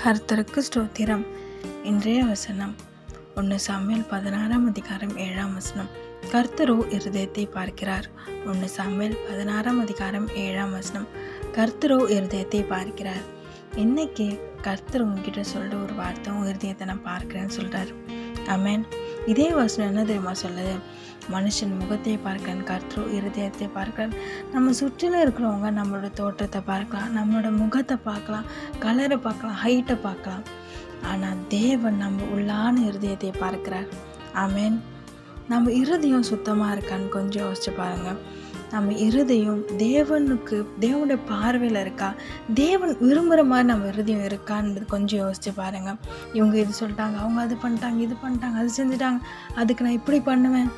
கர்த்தருக்கு ஸ்தோத்திரம். இன்றைய வசனம் 1 சாமுவேல் 16 அதிகாரம் 7 வசனம். கர்த்தரோ இருதயத்தை பார்க்கிறார். 1 சாமுவேல் 16 அதிகாரம் 7 வசனம். கர்த்தரோ இருதயத்தை பார்க்கிறார். இன்னைக்கு கர்த்தர் உங்ககிட்ட சொல்ற ஒரு வார்த்தை, உங்க இருதயத்தை நான் பார்க்கிறேன்னு சொல்றாரு. ஆமென். இதே வசனம் என்ன தெரியுமா சொல்லுது? மனுஷன் முகத்தை பார்க்கிறான், கர்த்தரோ இருதயத்தை பார்க்கிறான். நம்ம சுற்றிலும் இருக்கிறவங்க நம்மளோட தோற்றத்தை பார்க்கலாம், நம்மளோட முகத்தை பார்க்கலாம், கலரை பார்க்கலாம், ஹைட்டை பார்க்கலாம். ஆனால் தேவன் நம்ம உள்ளான இருதயத்தை பார்க்கிறார். ஆமென். நம்ம இருதயம் சுத்தமாக இருக்கான்னு கொஞ்சம் யோசிச்சு பாருங்க. நம்ம இருதயம் தேவனுடைய பார்வையில் இருக்கா, தேவன் விரும்புகிற மாதிரி நம்ம இருதயம் இருக்கான்னு கொஞ்சம் யோசிச்சு பாருங்க. இவங்க இது சொல்லிட்டாங்க, அவங்க அது பண்ணிட்டாங்க, இது பண்ணிட்டாங்க, அது செஞ்சுட்டாங்க, அதுக்கு நான் இப்படி பண்ணுவேன்.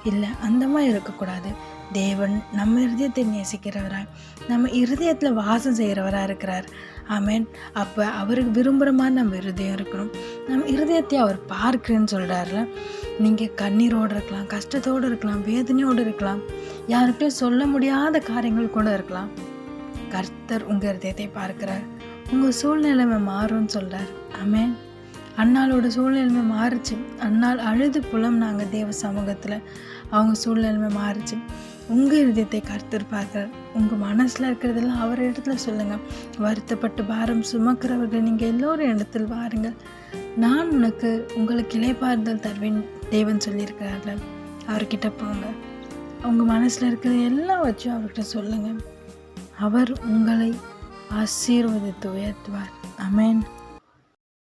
இல்லை, அந்த மாதிரி இருக்கக்கூடாது. தேவன் நம்ம இருதயத்தை நேசிக்கிறவராய், நம்ம இருதயத்தில் வாசம் செய்கிறவராக இருக்கிறார். ஆமென். அப்போ அவருக்கு விரும்புகிற மாதிரி நம்ம இருதயம் இருக்கணும். நம்ம இருதயத்தை அவர் பார்க்குறேன்னு சொல்கிறாருல. நீங்கள் கண்ணீரோடு இருக்கலாம், கஷ்டத்தோடு இருக்கலாம், வேதனையோடு இருக்கலாம், யாருக்கிட்டையும் சொல்ல முடியாத காரியங்கள் கூட இருக்கலாம். கர்த்தர் உங்கள் இருதயத்தை பார்க்கிறார். உங்கள் சூழ்நிலைமை மாறும்னு சொல்கிறார். ஆமென். அன்னாளோட சூழ்நிலைமை மாறுச்சு. அன்னாள் அழுது புலம்னாங்க தேவ சமூகத்தில். அவங்க சூழ்நிலைமை மாறுச்சு. உங்கள் இருதயத்தை கர்த்தர் பார்க்கிறார். உங்கள் மனசில் இருக்கிறதெல்லாம் அவர் இடத்துல சொல்லுங்கள். வருத்தப்பட்டு பாரம் சுமக்கிறவர்கள் நீங்கள் எல்லோரும் இடத்தில் வாருங்கள், நான் உங்களுக்கு இளைப்பாறுதல் தருவேன் தேவன் சொல்லியிருக்கிறார்கள். அவர்கிட்ட போங்க. உங்கள் மனசில் இருக்கிறது எல்லாம் வச்சு அவர்கிட்ட சொல்லுங்கள். அவர் உங்களை ஆசீர்வதித்து உயர்த்துவார். ஆமென்.